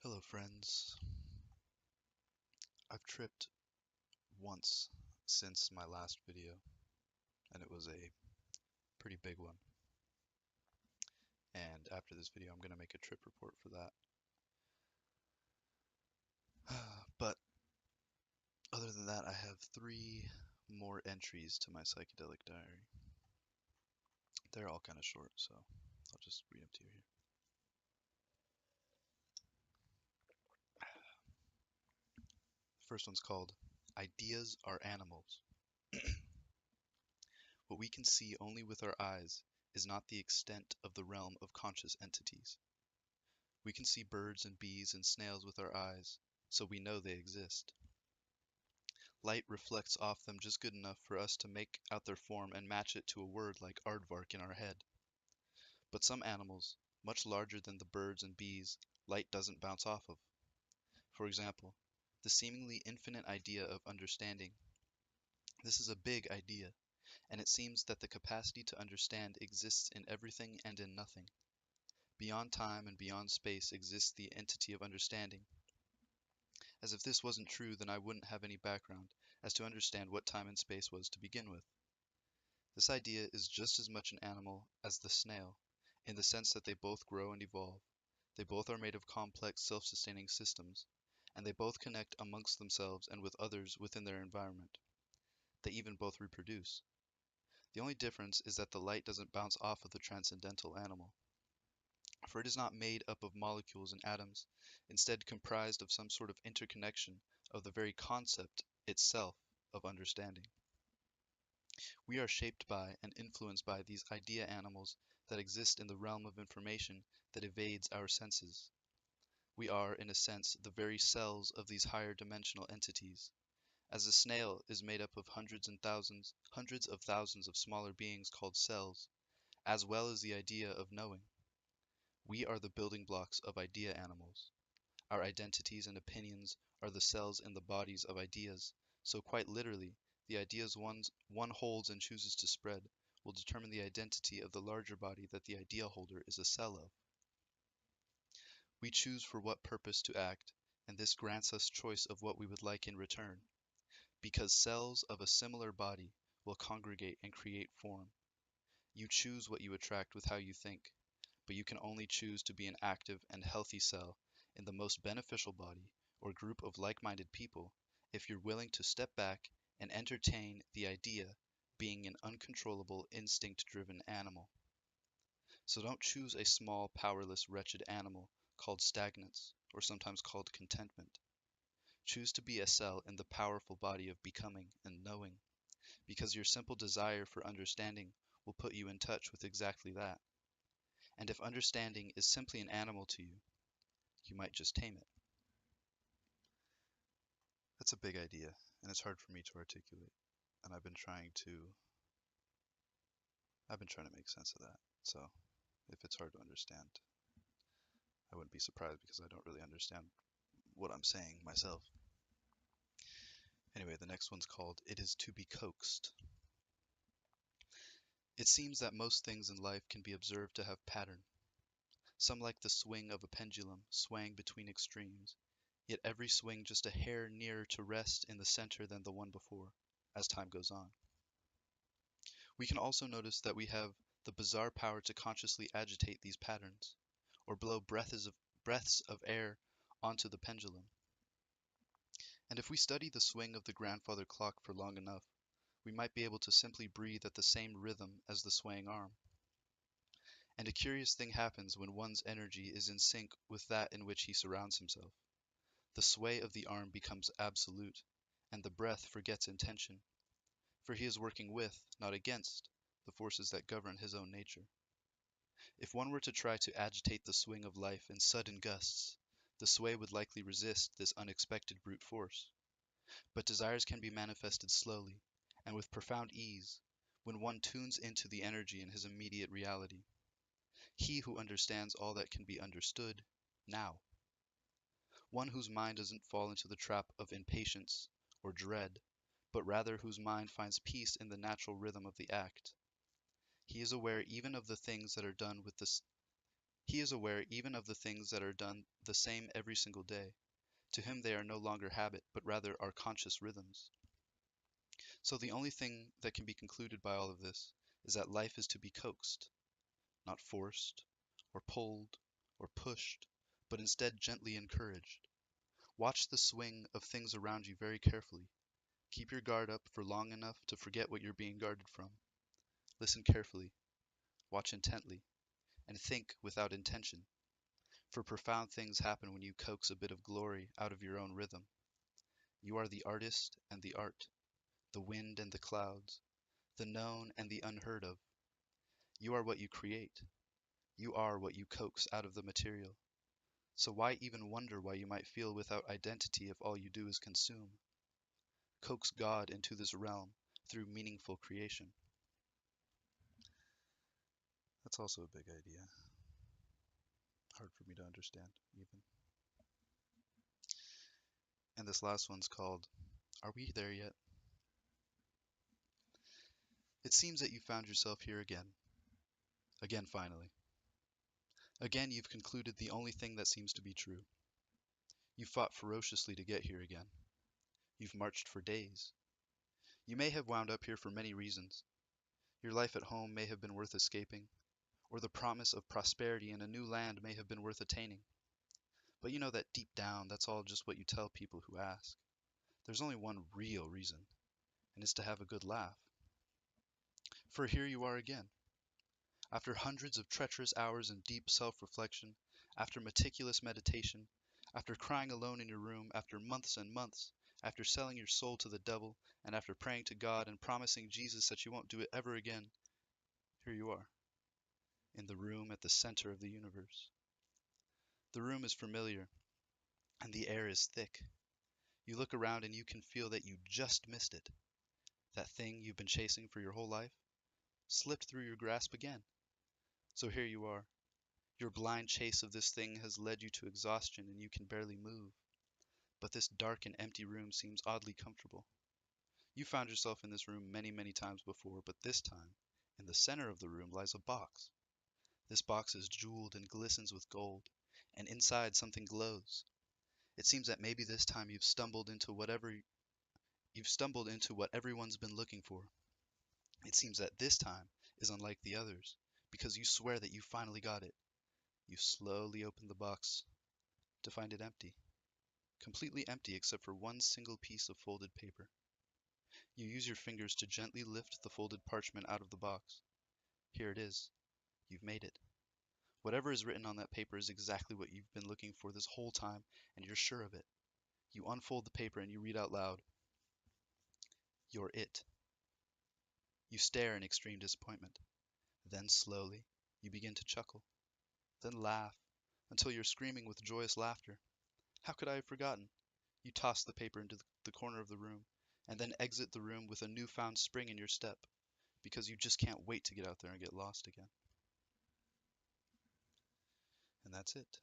Hello, friends. I've tripped once since my last video, and it was a pretty big one. And after this video, I'm going to make a trip report for that. But other than that, I have 3 more entries to my psychedelic diary. They're all kind of short, so I'll just read them to you here. The first one's called Ideas Are Animals. What we can see only with our eyes is not the extent of the realm of conscious entities. We can see birds and bees and snails with our eyes, so we know they exist. Light reflects off them just good enough for us to make out their form and match it to a word like aardvark in our head. But some animals, much larger than the birds and bees, light doesn't bounce off of. For example, the seemingly infinite idea of understanding. This is a big idea, and it seems that the capacity to understand exists in everything and in nothing. Beyond time and beyond space exists the entity of understanding. As if this wasn't true, then I wouldn't have any background as to understand what time and space was to begin with. This idea is just as much an animal as the snail, in the sense that they both grow and evolve. They both are made of complex, self-sustaining systems, and they both connect amongst themselves and with others within their environment. They even both reproduce. The only difference is that the light doesn't bounce off of the transcendental animal, for it is not made up of molecules and atoms, instead comprised of some sort of interconnection of the very concept itself of understanding. We are shaped by and influenced by these idea animals that exist in the realm of information that evades our senses. We are, in a sense, the very cells of these higher dimensional entities. As a snail is made up of hundreds of thousands of smaller beings called cells, as well as the idea of knowing. We are the building blocks of idea animals. Our identities and opinions are the cells in the bodies of ideas, so quite literally, the ideas one holds and chooses to spread will determine the identity of the larger body that the idea holder is a cell of. We choose for what purpose to act, and this grants us choice of what we would like in return, because cells of a similar body will congregate and create form. You choose what you attract with how you think, but you can only choose to be an active and healthy cell in the most beneficial body or group of like-minded people if you're willing to step back and entertain the idea being an uncontrollable instinct-driven animal. So don't choose a small, powerless, wretched animal called stagnance, or sometimes called contentment. Choose to be a cell in the powerful body of becoming and knowing, because your simple desire for understanding will put you in touch with exactly that. And if understanding is simply an animal to you, you might just tame it. That's a big idea, and it's hard for me to articulate, and I've been trying to make sense of that. So if it's hard to understand, I wouldn't be surprised because I don't really understand what I'm saying myself. Anyway, the next one's called It Is to Be Coaxed. It seems that most things in life can be observed to have pattern. Some like the swing of a pendulum, swaying between extremes, yet every swing just a hair nearer to rest in the center than the one before, as time goes on. We can also notice that we have the bizarre power to consciously agitate these patterns, or blow breaths of air onto the pendulum. And if we study the swing of the grandfather clock for long enough, we might be able to simply breathe at the same rhythm as the swaying arm. And a curious thing happens when one's energy is in sync with that in which he surrounds himself. The sway of the arm becomes absolute, and the breath forgets intention, for he is working with, not against, the forces that govern his own nature. If one were to try to agitate the swing of life in sudden gusts, the sway would likely resist this unexpected brute force. But desires can be manifested slowly, and with profound ease, when one tunes into the energy in his immediate reality. He who understands all that can be understood, now. One whose mind doesn't fall into the trap of impatience or dread, but rather whose mind finds peace in the natural rhythm of the act. He is aware even of the things that are done with this. He is aware even of the things that are done the same every single day. To him they are no longer habit, but rather our conscious rhythms. So the only thing that can be concluded by all of this is that life is to be coaxed, not forced, or pulled, or pushed, but instead gently encouraged. Watch the swing of things around you very carefully. Keep your guard up for long enough to forget what you're being guarded from. Listen carefully, watch intently, and think without intention. For profound things happen when you coax a bit of glory out of your own rhythm. You are the artist and the art, the wind and the clouds, the known and the unheard of. You are what you create. You are what you coax out of the material. So why even wonder why you might feel without identity if all you do is consume? Coax God into this realm through meaningful creation. That's also a big idea. Hard for me to understand, even. And this last one's called, Are We There Yet? It seems that you found yourself here again. Again, finally. Again, you've concluded the only thing that seems to be true. You fought ferociously to get here again. You've marched for days. You may have wound up here for many reasons. Your life at home may have been worth escaping, or the promise of prosperity in a new land may have been worth attaining. But you know that deep down, that's all just what you tell people who ask. There's only one real reason, and it's to have a good laugh. For here you are again. After hundreds of treacherous hours in deep self-reflection, after meticulous meditation, after crying alone in your room, after months and months, after selling your soul to the devil, and after praying to God and promising Jesus that you won't do it ever again, here you are, in the room at the center of the universe. The room is familiar, and the air is thick. You look around and you can feel that you just missed it. That thing you've been chasing for your whole life slipped through your grasp again. So here you are. Your blind chase of this thing has led you to exhaustion and you can barely move. But this dark and empty room seems oddly comfortable. You found yourself in this room many, many times before, but this time, in the center of the room lies a box. This box is jeweled and glistens with gold, and inside something glows. It seems that maybe this time you've stumbled into what everyone's been looking for. It seems that this time is unlike the others, because you swear that you finally got it. You slowly open the box to find it empty. Completely empty except for one single piece of folded paper. You use your fingers to gently lift the folded parchment out of the box. Here it is. You've made it. Whatever is written on that paper is exactly what you've been looking for this whole time, and you're sure of it. You unfold the paper and you read out loud, "You're it." You stare in extreme disappointment. Then slowly, you begin to chuckle. Then laugh, until you're screaming with joyous laughter. How could I have forgotten? You toss the paper into the corner of the room, and then exit the room with a newfound spring in your step, because you just can't wait to get out there and get lost again. And that's it.